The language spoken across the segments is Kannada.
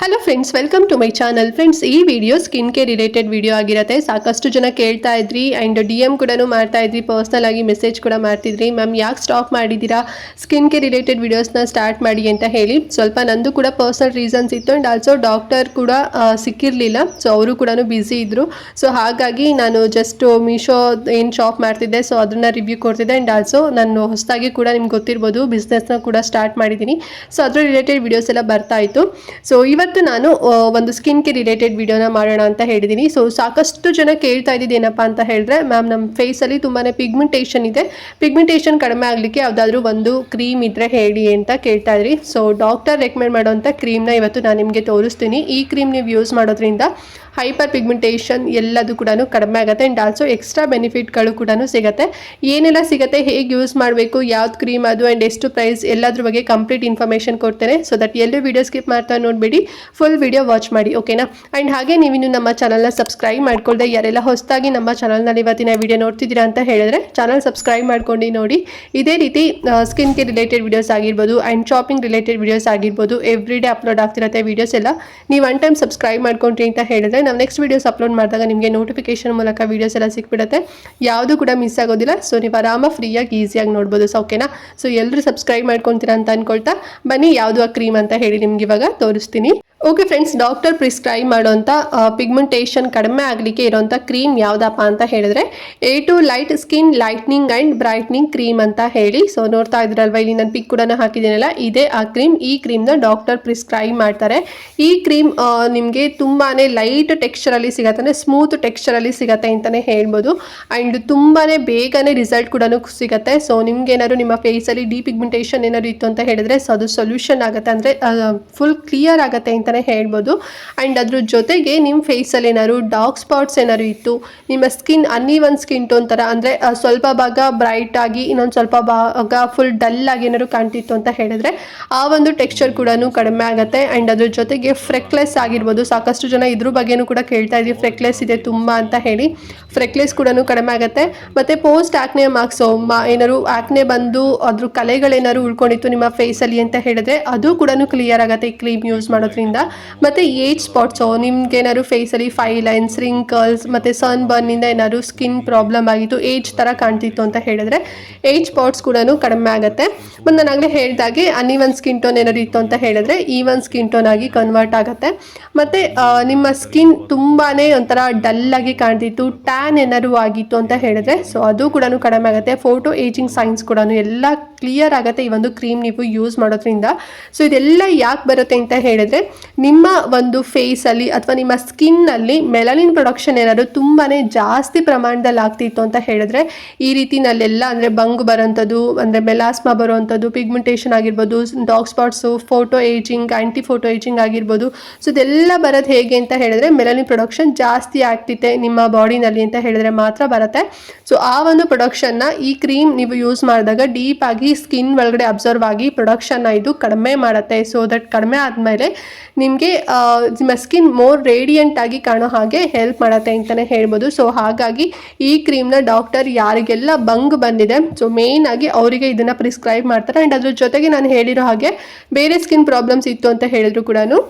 Hello friends, welcome to my channel. Friends, ಈ video skin care related video ಆಗಿರುತ್ತೆ. ಸಾಕಷ್ಟು ಜನ ಕೇಳ್ತಾ ಇದ್ರಿ ಆ್ಯಂಡ್ DM ಕೂಡ ಮಾಡ್ತಾ ಇದ್ರಿ, ಪರ್ಸ್ನಲ್ ಆಗಿ ಮೆಸೇಜ್ ಕೂಡ ಮಾಡ್ತಿದ್ರಿ, ಮ್ಯಾಮ್ ಯಾಕೆ ಸ್ಟಾಪ್ ಮಾಡಿದ್ದೀರಾ ಸ್ಕಿನ್ ಕೇರ್ ರಿಲೇಟೆಡ್ ವಿಡಿಯೋಸ್ನ ಸ್ಟಾರ್ಟ್ ಮಾಡಿ ಅಂತ ಹೇಳಿ. ಸ್ವಲ್ಪ ನಂದು ಕೂಡ ಪರ್ಸ್ನಲ್ ರೀಸನ್ಸ್ ಇತ್ತು ಆ್ಯಂಡ್ ಆಲ್ಸೋ ಡಾಕ್ಟರ್ ಕೂಡ ಸಿಕ್ಕಿರಲಿಲ್ಲ. ಸೊ ಅವರು ಕೂಡ ಬ್ಯುಸಿ ಇದ್ದರು. ಸೊ ಹಾಗಾಗಿ ನಾನು ಜಸ್ಟ್ ಮೀಶೋ ಏನು ಶಾಪ್ ಮಾಡ್ತಿದ್ದೆ, ಸೊ ಅದನ್ನು ರಿವ್ಯೂ ಕೊಡ್ತಿದ್ದೆ ಆ್ಯಂಡ್ ಆಲ್ಸೋ ನಾನು ಹೊಸದಾಗಿ ಕೂಡ ನಿಮ್ಗೆ ಗೊತ್ತಿರ್ಬೋದು ಬಿಸ್ನೆಸ್ನ ಕೂಡ ಸ್ಟಾರ್ಟ್ ಮಾಡಿದ್ದೀನಿ. ಸೊ ಅದ್ರ ರಿಲೇಟೆಡ್ ವಿಡಿಯೋಸ್ ಎಲ್ಲ ಬರ್ತಾ ಇತ್ತು. ಸೊ ಇವತ್ತು ನಾನು ಒಂದು ಸ್ಕಿನ್ ಕೇರ್ ರಿಲೇಟೆಡ್ ವಿಡಿಯೋನ ಮಾಡೋಣ ಅಂತ ಹೇಳಿದ್ದೀನಿ. ಸೊ ಸಾಕಷ್ಟು ಜನ ಕೇಳ್ತಾ ಇದ್ದಿದ್ದು ಏನಪ್ಪ ಅಂತ ಹೇಳಿದ್ರೆ, ಮ್ಯಾಮ್ ನಮ್ಮ ಫೇಸಲ್ಲಿ ತುಂಬಾ ಪಿಗ್ಮೆಂಟೇಷನ್ ಇದೆ, ಪಿಗ್ಮೆಂಟೇಷನ್ ಕಡಿಮೆ ಆಗಲಿಕ್ಕೆ ಯಾವುದಾದ್ರೂ ಒಂದು ಕ್ರೀಮ್ ಇದ್ದರೆ ಹೇಳಿ ಅಂತ ಕೇಳ್ತಾ ಇದ್ರಿ. ಸೊ ಡಾಕ್ಟರ್ ರೆಕಮೆಂಡ್ ಮಾಡೋಂಥ ಕ್ರೀಮ್ನ ಇವತ್ತು ನಾನು ನಿಮಗೆ ತೋರಿಸ್ತೀನಿ. ಈ ಕ್ರೀಮ್ ನೀವು ಯೂಸ್ ಮಾಡೋದ್ರಿಂದ ಹೈಪರ್ ಪಿಗ್ಮೆಂಟೇಷನ್ ಎಲ್ಲದು ಕೂಡ ಕಡಿಮೆ ಆಗುತ್ತೆ ಆ್ಯಂಡ್ ಆಲ್ಸೋ ಎಕ್ಸ್ಟ್ರಾ ಬೆನಿಫಿಟ್ಗಳು ಕೂಡ ಸಿಗುತ್ತೆ. ಏನೆಲ್ಲ ಸಿಗುತ್ತೆ, ಹೇಗೆ ಯೂಸ್ ಮಾಡಬೇಕು, ಯಾವ್ದು ಕ್ರೀಮ್ ಅದು ಆ್ಯಂಡ್ ಎಷ್ಟು ಪ್ರೈಸ್, ಎಲ್ಲದ್ರ ಬಗ್ಗೆ ಕಂಪ್ಲೀಟ್ ಇನ್ಫಾರ್ಮೇಷನ್ ಕೊಡ್ತೇನೆ. ಸೊ ದಟ್ ಎಲ್ಲೂ ವೀಡಿಯೋ ಸ್ಕಿಪ್ ಮಾಡ್ತಾ ನೋಡಬೇಡಿ, ಫುಲ್ ವಿಡಿಯೋ ವಾಚ್ ಮಾಡಿ, ಓಕೆನಾ. ಆ್ಯಂಡ್ ಹಾಗೆ ನೀವಿನ್ನು ನಮ್ಮ ಚಾನಲ್ನ ಸಬ್ಸ್ಕ್ರೈಬ್ ಮಾಡ್ಕೊಳ್ದೆ ಯಾರೆಲ್ಲ ಹೊಸದಾಗಿ ನಮ್ಮ ಚಾನಲ್ನಲ್ಲಿ ಇವತ್ತಿನ ವಿಡಿಯೋ ನೋಡ್ತಿದ್ದೀರಾ ಅಂತ ಹೇಳಿದ್ರೆ ಚಾನಲ್ ಸಬ್ಸ್ಕ್ರೈಬ್ ಮಾಡ್ಕೊಂಡು ನೋಡಿ. ಇದೇ ರೀತಿ ಸ್ಕಿನ್ ಕೇರ್ ರಿಲೇಟೆಡ್ ವಿಡಿಯೋಸ್ ಆಗಿರ್ಬೋದು ಆ್ಯಂಡ್ ಶಾಪಿಂಗ್ ರಿಲೇಟೆಡ್ ವಿಡಿಯೋಸ್ ಆಗಿರ್ಬೋದು, ಎವ್ರಿ ಡೇ ಅಪ್ಲೋಡ್ ಆಗ್ತಿರುತ್ತೆ ವಿಡಿಯೋಸ್ ಎಲ್ಲ. ನೀವು ಒನ್ ಟೈಮ್ ಸಬ್ಸ್ಕ್ರೈಬ್ ಮಾಡ್ಕೊಂಡ್ರಿ ಅಂತ ಹೇಳಿದ್ರೆ ನಾವು ನೆಕ್ಸ್ಟ್ ವೀಡಿಯೋಸ್ ಅಪ್ಲೋಡ್ ಮಾಡಿದಾಗ ನಿಮಗೆ ನೋಟಿಫಿಕೇಶನ್ ಮೂಲಕ ವೀಡಿಯೋಸ್ ಎಲ್ಲ ಸಿಕ್ಬಿಡುತ್ತೆ, ಯಾವುದು ಕೂಡ ಮಿಸ್ ಆಗೋದಿಲ್ಲ. ಸೊ ನೀವು ಆರಾಮ ಫ್ರೀಯಾಗಿ ಈಸಿಯಾಗಿ ನೋಡ್ಬೋದು. ಸೊ ಓಕೆನಾ. ಸೊ ಎಲ್ಲರೂ ಸಬ್ಸ್ಕ್ರೈಬ್ ಮಾಡ್ಕೊತೀರಾ ಅಂತ ಅನ್ಕೊಳ್ತಾ ಬನ್ನಿ, ಯಾವುದು ಆ ಕ್ರೀಮ್ ಅಂತ ಹೇಳಿ ನಿಮ್ಗೆ ಇವಾಗ ತೋರಿಸ್ತೀನಿ. ಓಕೆ ಫ್ರೆಂಡ್ಸ್, ಡಾಕ್ಟರ್ ಪ್ರಿಸ್ಕ್ರೈಬ್ ಮಾಡೋಂಥ ಪಿಗ್ಮೆಂಟೇಷನ್ ಕಡಿಮೆ ಆಗಲಿಕ್ಕೆ ಇರೋಂಥ ಕ್ರೀಮ್ ಯಾವುದಪ್ಪ ಅಂತ ಹೇಳಿದ್ರೆ A2 light skin lightning and brightening cream ಅಂತ ಹೇಳಿ. ಸೊ ನೋಡ್ತಾ ಇದ್ರಲ್ವ, ಇಲ್ಲಿ ನಾನು ಪಿಕ್ ಕೂಡ ಹಾಕಿದ್ದೀನಲ್ಲ, ಇದೇ ಆ ಕ್ರೀಮ್. ಈ ಕ್ರೀಮ್ನ ಡಾಕ್ಟರ್ ಪ್ರಿಸ್ಕ್ರೈಬ್ ಮಾಡ್ತಾರೆ. ಈ ಕ್ರೀಮ್ ನಿಮಗೆ ತುಂಬಾ ಲೈಟ್ ಟೆಕ್ಸ್ಚರಲ್ಲಿ ಸಿಗುತ್ತೆ, ಅಂದರೆ ಸ್ಮೂತ್ ಟೆಕ್ಸ್ಚರಲ್ಲಿ ಸಿಗುತ್ತೆ ಅಂತಲೇ ಹೇಳ್ಬೋದು. ಆ್ಯಂಡ್ ತುಂಬಾ ಬೇಗನೆ ರಿಸಲ್ಟ್ ಕೂಡ ಸಿಗುತ್ತೆ. ಸೊ ನಿಮ್ಗೇನಾದ್ರು ನಿಮ್ಮ ಫೇಸಲ್ಲಿ ಡಿಪಿಗ್ಮೆಂಟೇಷನ್ ಏನಾದ್ರು ಇತ್ತು ಅಂತ ಹೇಳಿದ್ರೆ ಸೊ ಅದು ಸೊಲ್ಯೂಷನ್ ಆಗುತ್ತೆ, ಅಂದರೆ ಫುಲ್ ಕ್ಲಿಯರ್ ಆಗುತ್ತೆ ಅಂತಲೇ ಹೇಳ್ಬೋದು. ಆ್ಯಂಡ್ ಅದ್ರ ಜೊತೆಗೆ ನಿಮ್ಮ ಫೇಸಲ್ಲಿ ಏನಾದ್ರು ಡಾರ್ಕ್ ಸ್ಪಾಟ್ಸ್ ಏನಾದ್ರು ಇತ್ತು, ನಿಮ್ಮ ಸ್ಕಿನ್ ಅನ್ನೀವನ್ ಸ್ಕಿನ್ ಟೋನ್ ಥರ, ಅಂದರೆ ಸ್ವಲ್ಪ ಭಾಗ ಬ್ರೈಟ್ ಆಗಿ ಇನ್ನೊಂದು ಸ್ವಲ್ಪ ಭಾಗ ಫುಲ್ ಡಲ್ ಆಗಿ ಏನಾದ್ರು ಕಾಣ್ತಿತ್ತು ಅಂತ ಹೇಳಿದ್ರೆ ಆ ಒಂದು ಟೆಕ್ಸ್ಚರ್ ಕೂಡ ಕಡಿಮೆ ಆಗುತ್ತೆ. ಆ್ಯಂಡ್ ಅದ್ರ ಜೊತೆಗೆ ಫ್ರೆಕ್ಲೆಸ್ ಆಗಿರ್ಬೋದು, ಸಾಕಷ್ಟು ಜನ ಇದ್ರ ಬಗ್ಗೆನೂ ಕೂಡ ಕೇಳ್ತಾ ಇದ್ದೀವಿ, ಫ್ರೆಕ್ಲೆಸ್ ಇದೆ ತುಂಬ ಅಂತ ಹೇಳಿ. ಫ್ರೆಕ್ಲೆಸ್ ಕೂಡ ಕಡಿಮೆ ಆಗುತ್ತೆ. ಮತ್ತು ಪೋಸ್ಟ್ ಆಕ್ನೆ ಮಾರ್ಕ್ಸ್ ಏನಾದ್ರು ಆಕ್ನೆ ಬಂದು ಅದ್ರ ಕಲೆಗಳೇನಾದ್ರು ಉಳ್ಕೊಂಡಿತ್ತು ನಿಮ್ಮ ಫೇಸಲ್ಲಿ ಅಂತ ಹೇಳಿದ್ರೆ ಅದು ಕೂಡ ಕ್ಲಿಯರ್ ಆಗುತ್ತೆ ಈ ಕ್ರೀಮ್ ಯೂಸ್ ಮಾಡೋದ್ರಿಂದ. ಮತ್ತು ಏಜ್ ಸ್ಪಾಟ್ಸು, ನಿಮ್ಗೇನಾದ್ರು ಫೇಸಲ್ಲಿ ಫೈವ್ ಲೈನ್ಸ್, ರಿಂಕಲ್ಸ್ ಮತ್ತು ಸನ್ ಬರ್ನಿಂದ ಏನಾದ್ರು ಸ್ಕಿನ್ ಪ್ರಾಬ್ಲಮ್ ಆಗಿತ್ತು, ಏಜ್ ಥರ ಕಾಣ್ತಿತ್ತು ಅಂತ ಹೇಳಿದ್ರೆ ಏಜ್ ಸ್ಪಾಟ್ಸ್ ಕೂಡ ಕಡಿಮೆ ಆಗುತ್ತೆ. ಮತ್ತು ನಾನು ಆಗಲೇ ಹೇಳಿದಾಗೆ ಅನ್ನೀವನ್ ಸ್ಕಿನ್ ಟೋನ್ ಏನಾದ್ರು ಇತ್ತು ಅಂತ ಹೇಳಿದ್ರೆ ಈವನ್ ಸ್ಕಿನ್ ಟೋನ್ ಆಗಿ ಕನ್ವರ್ಟ್ ಆಗುತ್ತೆ. ಮತ್ತು ನಿಮ್ಮ ಸ್ಕಿನ್ ತುಂಬಾ ಒಂಥರ ಡಲ್ಲಾಗಿ ಕಾಣ್ತಿತ್ತು, ಟ್ಯಾನ್ ಏನಾದ್ರು ಆಗಿತ್ತು ಅಂತ ಹೇಳಿದ್ರೆ ಸೊ ಅದು ಕೂಡ ಕಡಿಮೆ ಆಗುತ್ತೆ. ಫೋಟೋ ಏಜಿಂಗ್ ಸೈನ್ಸ್ ಕೂಡ ಎಲ್ಲ ಕ್ಲಿಯರ್ ಆಗುತ್ತೆ ಈ ಒಂದು ಕ್ರೀಮ್ ನೀವು ಯೂಸ್ ಮಾಡೋದ್ರಿಂದ. ಸೊ ಇದೆಲ್ಲ ಯಾಕೆ ಬರುತ್ತೆ ಅಂತ ಹೇಳಿದ್ರೆ, ನಿಮ್ಮ ಒಂದು ಫೇಸಲ್ಲಿ ಅಥವಾ ನಿಮ್ಮ ಸ್ಕಿನ್ನಲ್ಲಿ ಮೆಲನಿನ್ ಪ್ರೊಡಕ್ಷನ್ ಏನಾದ್ರು ತುಂಬಾ ಜಾಸ್ತಿ ಪ್ರಮಾಣದಲ್ಲಿ ಆಗ್ತಿತ್ತು ಅಂತ ಹೇಳಿದ್ರೆ ಈ ರೀತಿನಲ್ಲೆಲ್ಲ, ಅಂದರೆ ಬಂಗು ಬರೋಂಥದ್ದು, ಅಂದರೆ ಮೆಲಾಸ್ಮಾ ಬರುವಂಥದ್ದು, ಪಿಗ್ಮೆಂಟೇಷನ್ ಆಗಿರ್ಬೋದು, ಡಾರ್ಕ್ ಸ್ಪಾಟ್ಸು, ಫೋಟೋ ಏಜಿಂಗ್, ಆ್ಯಂಟಿ ಫೋಟೋ ಏಜಿಂಗ್ ಆಗಿರ್ಬೋದು. ಸೊ ಇದೆಲ್ಲ ಬರೋದು ಹೇಗೆ ಅಂತ ಹೇಳಿದ್ರೆ ಮೆಲನಿನ್ ಪ್ರೊಡಕ್ಷನ್ ಜಾಸ್ತಿ ಆಗ್ತಿದೆ ನಿಮ್ಮ ಬಾಡಿನಲ್ಲಿ ಅಂತ ಹೇಳಿದ್ರೆ ಮಾತ್ರ ಬರುತ್ತೆ. ಸೊ ಆ ಒಂದು ಪ್ರೊಡಕ್ಷನ್ನ ಈ ಕ್ರೀಮ್ ನೀವು ಯೂಸ್ ಮಾಡಿದಾಗ ಡೀಪ್ ಆಗಿ ಸ್ಕಿನ್ ಒಳಗಡೆ ಅಬ್ಸರ್ವ್ ಆಗಿ ಪ್ರೊಡಕ್ಷನ್ನ ಇದು ಕಡಿಮೆ ಮಾಡುತ್ತೆ. ಸೊ ದಟ್ ಕಡಿಮೆ ಆದಮೇಲೆ ನಿಮಗೆ ನಿಮ್ಮ ಸ್ಕಿನ್ ಮೋರ್ ರೇಡಿಯಂಟ್ ಆಗಿ ಕಾಣೋ ಹಾಗೆ ಹೆಲ್ಪ್ ಮಾಡುತ್ತೆ ಅಂತಲೇ ಹೇಳ್ಬೋದು. ಸೊ ಹಾಗಾಗಿ ಈ ಕ್ರೀಮ್ನ ಡಾಕ್ಟರ್ ಯಾರಿಗೆಲ್ಲ ಬಂಗ್ ಬಂದಿದೆ ಸೊ ಮೇನ್ ಆಗಿ ಅವರಿಗೆ ಇದನ್ನು ಪ್ರಿಸ್ಕ್ರೈಬ್ ಮಾಡ್ತಾರೆ. ಆ್ಯಂಡ್ ಅದ್ರ ಜೊತೆಗೆ ನಾನು ಹೇಳಿರೋ ಹಾಗೆ ಬೇರೆ ಸ್ಕಿನ್ ಪ್ರಾಬ್ಲಮ್ಸ್ ಇತ್ತು ಅಂತ ಹೇಳಿದ್ರು ಕೂಡ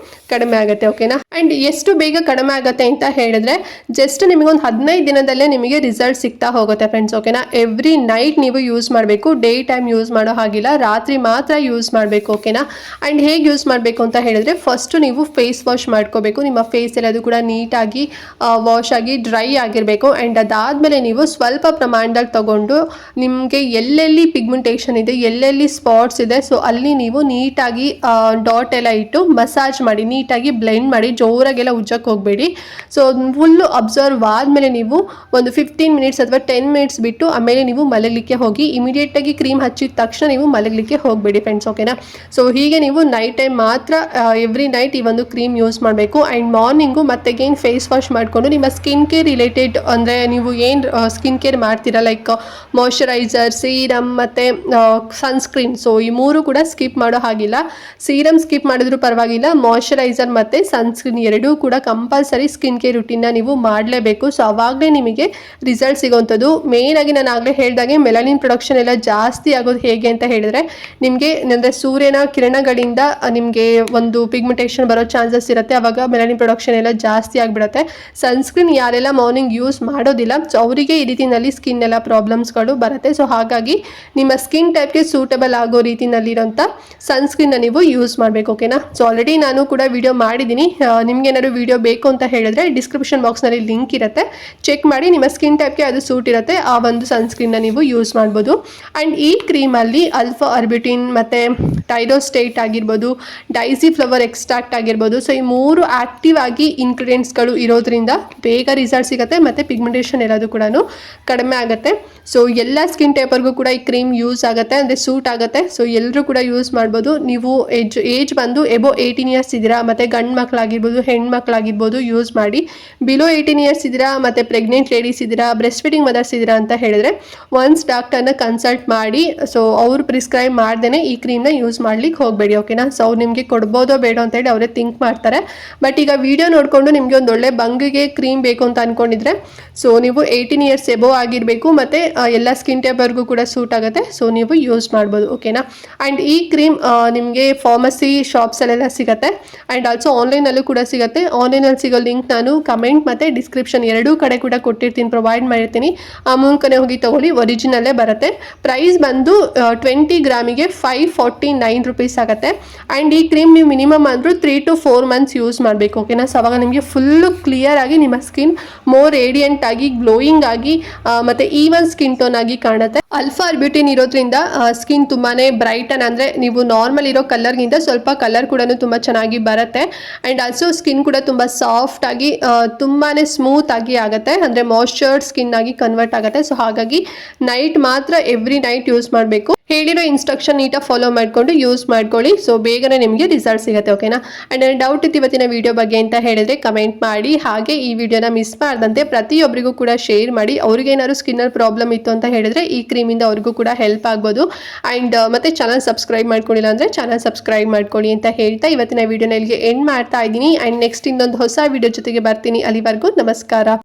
ಕಡಿಮೆ ಆಗುತ್ತೆ, ಓಕೆನಾ. ಆ್ಯಂಡ್ ಎಷ್ಟು ಬೇಗ ಕಡಿಮೆ ಆಗುತ್ತೆ ಅಂತ ಹೇಳಿದ್ರೆ ಜಸ್ಟ್ ನಿಮಗೊಂದು 15 ದಿನದಲ್ಲೇ ನಿಮಗೆ ರಿಸಲ್ಟ್ ಸಿಗ್ತಾ ಹೋಗುತ್ತೆ ಫ್ರೆಂಡ್ಸ್, ಓಕೆನಾ. ಎವ್ರಿ ನೈಟ್ ನೀವು ಯೂಸ್ ಮಾಡಬೇಕು, ಡೇ ಟೈಮ್ ಯೂಸ್ ಮಾಡೋ ಹಾಗಿಲ್ಲ, ರಾತ್ರಿ ಮಾತ್ರ ಯೂಸ್ ಮಾಡಬೇಕು, ಓಕೆನಾ. ಆ್ಯಂಡ್ ಹೇಗೆ ಯೂಸ್ ಮಾಡಬೇಕು ಅಂತ ಹೇಳಿದ್ರೆ ಫಸ್ಟು ನೀವು ಫೇಸ್ ವಾಶ್ ಮಾಡ್ಕೋಬೇಕು. ನಿಮ್ಮ ಫೇಸ್ ಎಲ್ಲದು ಕೂಡ ನೀಟಾಗಿ ವಾಶ್ ಆಗಿ ಡ್ರೈ ಆಗಿರಬೇಕು. ಆ್ಯಂಡ್ ಅದಾದಮೇಲೆ ನೀವು ಸ್ವಲ್ಪ ಪ್ರಮಾಣದಲ್ಲಿ ತಗೊಂಡು ನಿಮಗೆ ಎಲ್ಲೆಲ್ಲಿ ಪಿಗ್ಮೆಂಟೇಷನ್ ಇದೆ, ಎಲ್ಲೆಲ್ಲಿ ಸ್ಪಾಟ್ಸ್ ಇದೆ ಸೊ ಅಲ್ಲಿ ನೀವು ನೀಟಾಗಿ ಡಾಟ್ ಎಲ್ಲ ಇಟ್ಟು ಮಸಾಜ್ ಮಾಡಿ, ನೀಟಾಗಿ ಬ್ಲೆಂಡ್ ಮಾಡಿ, ಜೋರಾಗೆಲ್ಲ ಉಜ್ಜಕ್ಕೆ ಹೋಗಬೇಡಿ. ಸೊ ಫುಲ್ಲು ಅಬ್ಸರ್ವ್ ಆದಮೇಲೆ ನೀವು ಒಂದು 15 ಮಿನಿಟ್ಸ್ ಅಥವಾ 10 ಮಿನಿಟ್ಸ್ ಬಿಟ್ಟು ಆಮೇಲೆ ನೀವು ಮಲಗಲಿಕ್ಕೆ ಹೋಗಿ. ಇಮಿಡಿಯೇಟಾಗಿ ಕ್ರೀಮ್ ಹಚ್ಚಿದ ತಕ್ಷಣ ನೀವು ಮಲಗಲಿಕ್ಕೆ ಹೋಗಬೇಡಿ ಫ್ರೆಂಡ್ಸ್, ಓಕೆನಾ. ಸೊ ಹೀಗೆ ನೀವು ನೈಟ್ ಟೈಮ್ ಮಾತ್ರ ಎವ್ರಿ ನೈಟ್ ಈ ಒಂದು ಕ್ರೀಮ್ ಯೂಸ್ ಮಾಡಬೇಕು. ಆ್ಯಂಡ್ ಮಾರ್ನಿಂಗು ಮತ್ತೆ ಅಗೇನ್ ಫೇಸ್ ವಾಶ್ ಮಾಡಿಕೊಂಡು ನಿಮ್ಮ ಸ್ಕಿನ್ ಕೇರ್ ರಿಲೇಟೆಡ್, ಅಂದರೆ ನೀವು ಏನು ಸ್ಕಿನ್ ಕೇರ್ ಮಾಡ್ತೀರಾ ಲೈಕ್ ಮಾಯ್ಶ್ಚರೈಸರ್, ಸೀರಮ್ ಮತ್ತು ಸನ್ಸ್ಕ್ರೀನ್, ಸೊ ಈ ಮೂರು ಕೂಡ ಸ್ಕಿಪ್ ಮಾಡೋ ಹಾಗಿಲ್ಲ. ಸೀರಮ್ ಸ್ಕಿಪ್ ಮಾಡಿದ್ರು ಪರವಾಗಿಲ್ಲ, ಮಾಯ್ಶ್ಚರೈಸರ್ ಮತ್ತು ಸನ್ಸ್ಕ್ರೀನ್ ಎರಡೂ ಕೂಡ ಕಂಪಲ್ಸರಿ ಸ್ಕಿನ್ ಕೇರ್ ರುಟೀನ್ನ ನೀವು ಮಾಡಲೇಬೇಕು. ಸೊ ಅವಾಗಲೇ ನಿಮಗೆ ರಿಸಲ್ಟ್ ಸಿಗೋವಂಥದ್ದು. ಮೇಯ್ನಾಗಿ ನಾನು ಆಗಲೇ ಹೇಳಿದಾಗೆ ಮೆಲನಿನ್ ಪ್ರೊಡಕ್ಷನ್ ಎಲ್ಲ ಜಾಸ್ತಿ ಆಗೋದು ಹೇಗೆ ಅಂತ ಹೇಳಿದ್ರೆ ನಿಮಗೆ ಅಂದರೆ ಸೂರ್ಯನ ಕಿರಣಗಳಿಂದ ನಿಮಗೆ ಒಂದು ಪಿಗ್ಮೆಂಟೇಷನ್ ಪಿಗ್ಮೆಂಟೇಷನ್ ಬರೋ ಚಾನ್ಸಸ್ ಇರುತ್ತೆ, ಅವಾಗ ಮೆಲನಿನ್ ಪ್ರೊಡಕ್ಷನ್ ಎಲ್ಲ ಜಾಸ್ತಿ ಆಗಿಬಿಡುತ್ತೆ. ಸನ್ಸ್ಕ್ರೀನ್ ಯಾರೆಲ್ಲ ಮಾರ್ನಿಂಗ್ ಯೂಸ್ ಮಾಡೋದಿಲ್ಲ ಸೊ ಅವರಿಗೆ ಈ ರೀತಿಯಲ್ಲಿ ಸ್ಕಿನ್ ಎಲ್ಲ ಪ್ರಾಬ್ಲಮ್ಸ್ಗಳು ಬರುತ್ತೆ. ಸೊ ಹಾಗಾಗಿ ನಿಮ್ಮ ಸ್ಕಿನ್ ಟೈಪ್ಗೆ ಸೂಟಬಲ್ ಆಗೋ ರೀತಿಯಲ್ಲಿರೋಂಥ ಸನ್ಸ್ಕ್ರೀನ್ನ ನೀವು ಯೂಸ್ ಮಾಡಬೇಕು. ಓಕೆನಾ. ಸೊ ಆಲ್ರೆಡಿ ನಾನು ಕೂಡ ವಿಡಿಯೋ ಮಾಡಿದ್ದೀನಿ, ನಿಮ್ಗೇನಾದ್ರು ವಿಡಿಯೋ ಬೇಕು ಅಂತ ಹೇಳಿದ್ರೆ ಡಿಸ್ಕ್ರಿಪ್ಷನ್ ಬಾಕ್ಸ್ನಲ್ಲಿ ಲಿಂಕ್ ಇರುತ್ತೆ, ಚೆಕ್ ಮಾಡಿ. ನಿಮ್ಮ ಸ್ಕಿನ್ ಟೈಪ್ಗೆ ಅದು ಸೂಟ್ ಇರುತ್ತೆ, ಆ ಒಂದು ಸನ್ಸ್ಕ್ರೀನ್ನ ನೀವು ಯೂಸ್ ಮಾಡ್ಬೋದು. ಆ್ಯಂಡ್ ಈ ಕ್ರೀಮಲ್ಲಿ ಅಲ್ಫಾ ಅರ್ಬಿಟಿನ್ ಮತ್ತು ಟೈರೋಸ್ಟೇಟ್ ಆಗಿರ್ಬೋದು, ಡೈಸಿ ಫ್ಲವರ್ ಎಕ್ಸ್ಟ್ರಾಕ್ಟ್ ಆಗಿರ್ಬೋದು, ಸೊ ಈ 3 ಆ್ಯಕ್ಟಿವ್ ಆಗಿ ಇಂಗ್ರೀಡಿಯೆಂಟ್ಸ್ಗಳು ಇರೋದ್ರಿಂದ ಬೇಗ ರಿಸಲ್ಟ್ ಸಿಗುತ್ತೆ ಮತ್ತು ಪಿಗ್ಮೆಂಟೇಷನ್ ಎಲ್ಲದು ಕೂಡ ಕಡಿಮೆ ಆಗುತ್ತೆ. ಸೊ ಎಲ್ಲ ಸ್ಕಿನ್ ಟೈಪರ್ಗೂ ಕೂಡ ಈ ಕ್ರೀಮ್ ಯೂಸ್ ಆಗುತ್ತೆ, ಅಂದರೆ ಸೂಟ್ ಆಗುತ್ತೆ. ಸೊ ಎಲ್ಲರೂ ಕೂಡ ಯೂಸ್ ಮಾಡ್ಬೋದು. ನೀವು ಏಜ್ ಬಂದು ಎಬೋ 18 ಇಯರ್ಸ್ ಇದ್ದೀರಾ ಮತ್ತು ಗಂಡು ಮಕ್ಕಳಾಗಿರ್ಬೋದು ಹೆಣ್ಮಕ್ಳಾಗಿರ್ಬೋದು ಯೂಸ್ ಮಾಡಿ. ಬಿಲೋ 18 ಇಯರ್ಸ್ ಇದ್ದೀರಾ ಮತ್ತು ಪ್ರೆಗ್ನೆಂಟ್ ಲೇಡೀಸ್ ಇದ್ದೀರಾ, ಬ್ರೆಸ್ಟ್ ಫೀಡಿಂಗ್ ಮದರ್ಸ್ ಇದ್ದೀರಾ ಅಂತ ಹೇಳಿದ್ರೆ ಒನ್ಸ್ ಡಾಕ್ಟರ್ನ ಕನ್ಸಲ್ಟ್ ಮಾಡಿ, ಸೊ ಅವರು ಪ್ರಿಸ್ಕ್ರೈಬ್ ಮಾಡ್ದೇ ಈ ಕ್ರೀಮ್ನ ಯೂಸ್ ಮಾಡ್ಲಿಕ್ಕೆ ಹೋಗಬೇಡಿ. ಓಕೆನಾ. ಸೊ ಅವ್ರು ನಿಮಗೆ ಕೊಡ್ಬೋದೋ ಬೇಡ ಅಂತ ಹೇಳಿ ಅವರೇ ಥಿಂಕ್ ಮಾಡ್ತಾರೆ. ಬಟ್ ಈಗ ವಿಡಿಯೋ ನೋಡಿಕೊಂಡು ನಿಮಗೆ ಒಂದು ಒಳ್ಳೆ ಬಂಗಿಗೆ ಕ್ರೀಮ್ ಬೇಕು ಅಂತ ಅಂದ್ಕೊಂಡಿದ್ರೆ ಸೊ ನೀವು 18 ಇಯರ್ಸ್ ಎಬೋ ಆಗಿರಬೇಕು ಮತ್ತು ಎಲ್ಲ ಸ್ಕಿನ್ ಟೈಪರ್ಗೂ ಕೂಡ ಸೂಟ್ ಆಗುತ್ತೆ. ಸೊ ನೀವು ಯೂಸ್ ಮಾಡ್ಬೋದು. ಓಕೆನಾ. ಆ್ಯಂಡ್ ಈ ಕ್ರೀಮ್ ನಿಮಗೆ ಫಾರ್ಮಸಿ ಶಾಪ್ಸಲ್ಲೆಲ್ಲ ಸಿಗುತ್ತೆ ಆ್ಯಂಡ್ ಆಲ್ಸೋ ಆನ್ಲೈನಲ್ಲೂ ಕೂಡ ಸಿಗುತ್ತೆ. ಆನ್ಲೈನಲ್ಲಿ ಸಿಗೋ ಲಿಂಕ್ ನಾನು ಕಮೆಂಟ್ ಮತ್ತು ಡಿಸ್ಕ್ರಿಪ್ಷನ್ ಎರಡೂ ಕಡೆ ಕೂಡ ಕೊಟ್ಟಿರ್ತೀನಿ, ಪ್ರೊವೈಡ್ ಮಾಡಿರ್ತೀನಿ. ಆ ಮೂಲಕನೇ ಹೋಗಿ ತೊಗೊಳ್ಳಿ, ಒರಿಜಿನಲ್ಲೇ ಬರುತ್ತೆ. ಪ್ರೈಸ್ ಬಂದು 20 ಗ್ರಾಮಿಗೆ 549 ರೂಪೀಸ್ ಆಗುತ್ತೆ. ಆ್ಯಂಡ್ ಈ ಕ್ರೀಮ್ ನೀವು ಮಿನಿಮಮ್ ಅಂದರೂ 3 to 4 ಮಂತ್ಸ್ ಯೂಸ್ ಮಾಡಬೇಕು. ಓಕೆನಾ. ಸೊ ಅವಾಗ ನಿಮಗೆ ಫುಲ್ಲು ಕ್ಲಿಯರ್ ಆಗಿ ನಿಮ್ಮ ಸ್ಕಿನ್ ಮೋರ್ ರೇಡಿಯಂಟ್ ಆಗಿ ಗ್ಲೋಯಿಂಗ್ ಆಗಿ ಮತ್ತು ಈವನ್ ಸ್ಕಿನ್ ಟೋನ್ ಆಗಿ ಕಾಣುತ್ತೆ. ಅಲ್ಫಾ ಅರ್ಬ್ಯೂಟಿನ್ ಇರೋದ್ರಿಂದ ಸ್ಕಿನ್ ತುಂಬಾ ಬ್ರೈಟನ್, ಅಂದರೆ ನೀವು ನಾರ್ಮಲ್ ಇರೋ ಕಲರ್ಗಿಂತ ಸ್ವಲ್ಪ ಕಲರ್ ಕೂಡ ತುಂಬ ಚೆನ್ನಾಗಿ ಬರುತ್ತೆ. ಆ್ಯಂಡ್ ಆಲ್ಸೋ ಸ್ಕಿನ್ ಕೂಡ ತುಂಬ ಸಾಫ್ಟ್ ಆಗಿ ತುಂಬಾ ಸ್ಮೂತ್ ಆಗಿ ಆಗುತ್ತೆ, ಅಂದರೆ ಮಾಯ್ಶ್ಚರ್ಡ್ ಸ್ಕಿನ್ ಆಗಿ ಕನ್ವರ್ಟ್ ಆಗುತ್ತೆ. ಸೊ ಹಾಗಾಗಿ ನೈಟ್ ಮಾತ್ರ ಎವ್ರಿ ನೈಟ್ ಯೂಸ್ ಮಾಡಬೇಕು. ಹೇಳಿರೋ ಇನ್ಸ್ಟ್ರಕ್ಷನ್ ನೀಟಾಗಿ ಫಾಲೋ ಮಾಡಿಕೊಂಡು ಯೂಸ್ ಮಾಡ್ಕೊಳ್ಳಿ. ಸೊ ಬೇಗನೆ ನಿಮಗೆ ರಿಸಲ್ಟ್ ಸಿಗುತ್ತೆ. ಓಕೆನಾ. ಆ್ಯಂಡ್ ನನ್ನ ಡೌಟ್ ಇತ್ತು ಇವತ್ತಿನ ವಿಡಿಯೋ ಬಗ್ಗೆ ಅಂತ ಹೇಳಿದ್ರೆ ಕಮೆಂಟ್ ಮಾಡಿ. ಹಾಗೆ ಈ ವಿಡಿಯೋನ ಮಿಸ್ ಮಾಡದಂತೆ ಪ್ರತಿಯೊಬ್ಬರಿಗೂ ಕೂಡ ಶೇರ್ ಮಾಡಿ. ಅವ್ರಿಗೇನಾದ್ರು ಸ್ಕಿನ್ನಲ್ಲಿ ಪ್ರಾಬ್ಲಮ್ ಇತ್ತು ಅಂತ ಹೇಳಿದ್ರೆ ಈ ಕ್ರೀಮಿಂದ ಅವ್ರಿಗೂ ಕೂಡ ಹೆಲ್ಪ್ ಆಗ್ಬೋದು. ಆ್ಯಂಡ್ ಮತ್ತೆ ಚಾನಲ್ ಸಬ್ಸ್ಕ್ರೈಬ್ ಮಾಡ್ಕೊಂಡಿಲ್ಲ ಅಂದರೆ ಚಾನಲ್ ಸಬ್ಸ್ಕ್ರೈಬ್ ಮಾಡ್ಕೊಳ್ಳಿ ಅಂತ ಹೇಳ್ತಾ ಇವತ್ತಿನ ವಿಡಿಯೋನ ಇಲ್ಲಿಗೆ ಎಂಡ್ ಮಾಡ್ತಾ ಇದ್ದೀನಿ. ಆ್ಯಂಡ್ ನೆಕ್ಸ್ಟ್ ಇನ್ನೊಂದು ಹೊಸ ವಿಡಿಯೋ ಜೊತೆಗೆ ಬರ್ತೀನಿ. ಅಲ್ಲಿವರೆಗೂ ನಮಸ್ಕಾರ.